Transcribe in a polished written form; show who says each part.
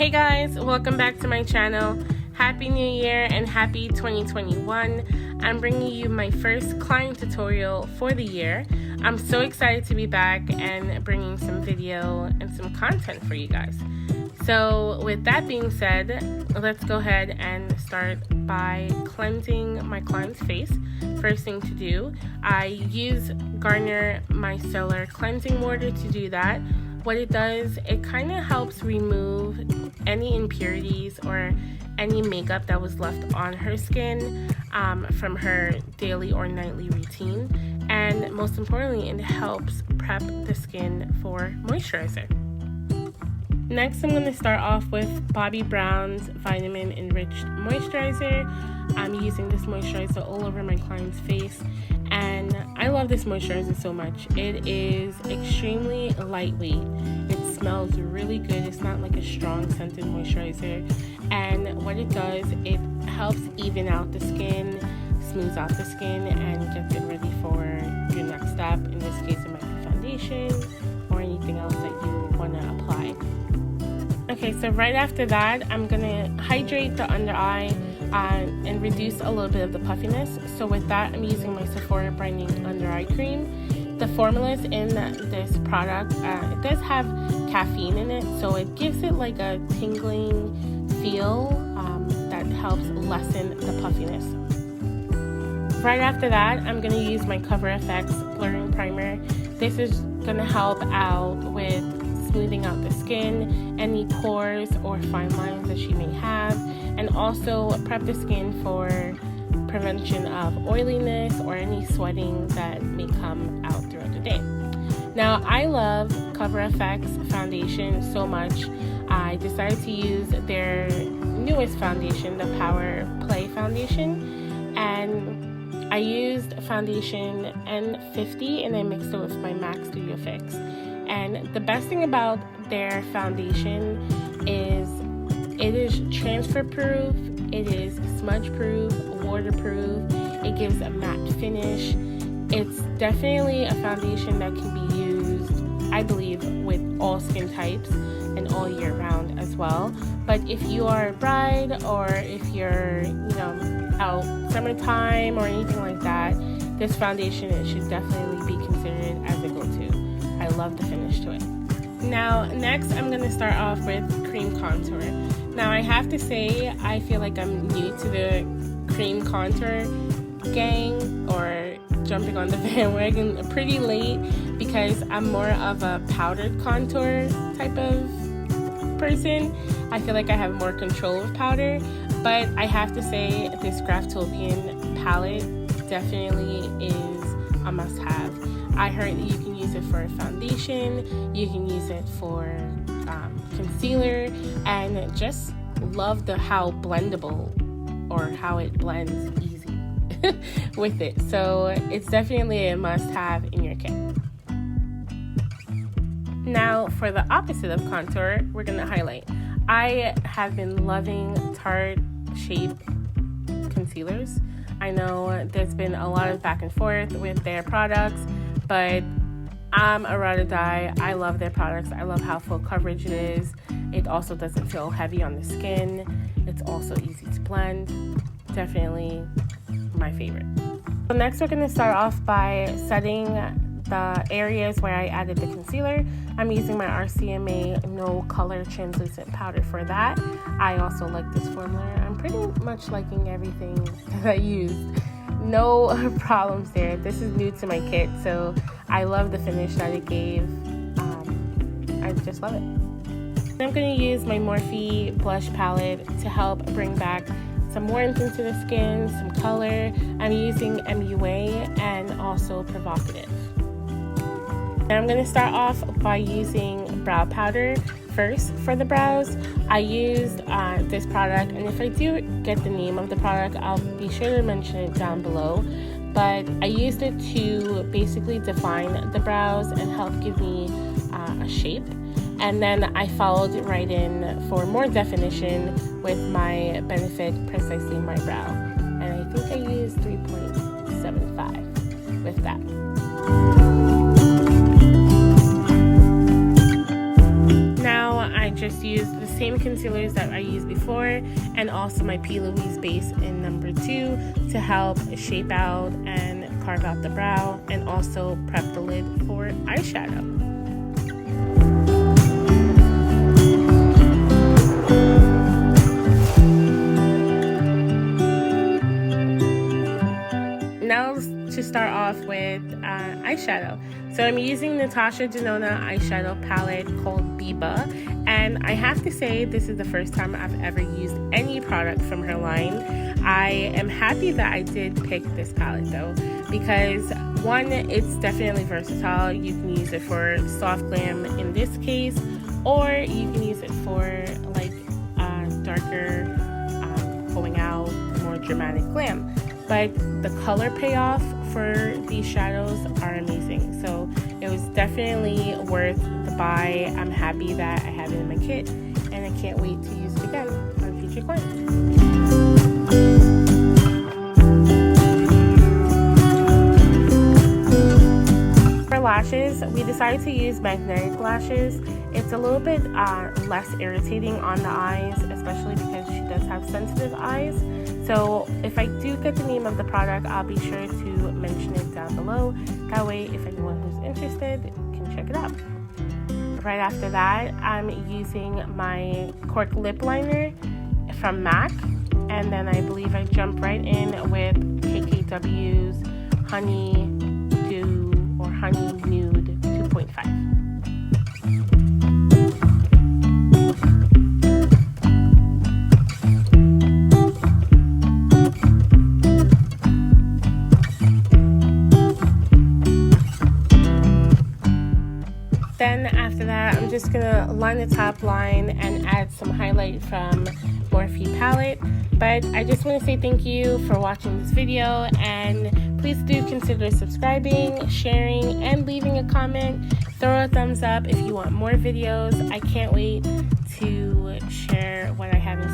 Speaker 1: Hey guys, welcome back to my channel. Happy New Year and happy 2021. I'm bringing you my first client tutorial for the year. I'm so excited to be back and bringing some video and some content for you guys. So with that being said, let's go ahead and start by cleansing my client's face. First thing to do, I use Garnier Micellar Cleansing Water to do that. What it does, it kind of helps remove any impurities or any makeup that was left on her skin from her daily or nightly routine. And most importantly, it helps prep the skin for moisturizer. Next, I'm going to start off with Bobbibrown's Vitamin Enriched Moisturizer. I'm using this moisturizer all over my client's face, and I love this moisturizer so much. It is extremely lightweight. It smells really good. It's not like a strong scented moisturizer, and what it does, it helps even out the skin, smooths out the skin, and gets it ready for your next step. In this case, it might be foundation or anything else that you want to apply. Okay, so right after that, I'm gonna hydrate the under eye and reduce a little bit of the puffiness. So with that, I'm using my Sephora Brightening Under Eye Cream. The formulas in this product, it does have caffeine in it, so it gives it like a tingling feel that helps lessen the puffiness. Right after that, I'm gonna use my Coverfx Blurring Primer. This is gonna help out with smoothing out the skin, any pores or fine lines that she may have, and also prep the skin for prevention of oiliness or any sweating that may come out throughout the day. Now, I love Coverfx foundation so much, I decided to use their newest foundation, the Power Play foundation, and I used foundation N50 and I mixed it with my MAC Studio Fix. And the best thing about their foundation is it is transfer proof, it is smudge proof, waterproof, it gives a matte finish. It's definitely a foundation that can be used, I believe, with all skin types and all year round as well. But if you are a bride or if you're, out summertime or anything like that, this foundation, it should definitely be considered as a go-to. I love the finish to it. Now, next I'm going to start off with cream contour. Now, I have to say, I feel like I'm new to the cream contour gang or jumping on the bandwagon pretty late because I'm more of a powdered contour type of person. I feel like I have more control of powder, but I have to say this Graftopian palette definitely is a must-have. I heard that you can use it for foundation, you can use it for concealer, and just love how blendable or how it blends easy with it. So it's definitely a must-have in your kit. Now for the opposite of contour, we're gonna highlight. I have been loving Tarte shape concealers. I know there's been a lot of back and forth with their products, but I'm a ride or die. I love their products. I love how full coverage it is. It also doesn't feel heavy on the skin. It's also easy to blend. Definitely my favorite. So next we're going to start off by setting the areas where I added the concealer. I'm using my RCMA No Color Translucent Powder for that. I also like this formula. I'm pretty much liking everything that I used. No problems there. This is new to my kit, so I love the finish that it gave. I just love it. I'm going to use my Morphe blush palette to help bring back some warmth into the skin, some color. I'm using MUA and also Provocative. And I'm going to start off by using brow powder first for the brows. I used this product, and if I do get the name of the product, I'll be sure to mention it down below. But I used it to basically define the brows and help give me a shape. And then I followed right in for more definition with my Benefit Precisely My Brow. And I think I used 3.75 with that. Now I just used the same concealers that I used before, and also my P. Louise base in number 2 to help shape out and carve out the brow, and also prep the lid for eyeshadow. Now to start off with eyeshadow. So I'm using Natasha Denona eyeshadow palette called Biba, and I have to say this is the first time I've ever used any product from her line. I am happy that I did pick this palette though, because one, it's definitely versatile. You can use it for soft glam in this case, or you can use it for like darker, going out, more dramatic glam. But the color payoff for these shadows are amazing. So it was definitely worth the buy. I'm happy that I have it in my kit, and I can't wait to use it again on future clients. For lashes, we decided to use magnetic lashes. It's a little bit less irritating on the eyes, especially because she does have sensitive eyes. So if I do get the name of the product, I'll be sure to mention it down below. That way, if anyone who's interested can check it out. Right after that, I'm using my Cork lip liner from MAC, and then I believe I jump right in with KKW's Honey Nude or Honey Nude 2.5. Then after that, I'm just gonna line the top line and add some highlight from Morphe palette. But I just want to say thank you for watching this video, and please do consider subscribing, sharing, and leaving a comment. Throw a thumbs up if you want more videos. I can't wait to share what I have in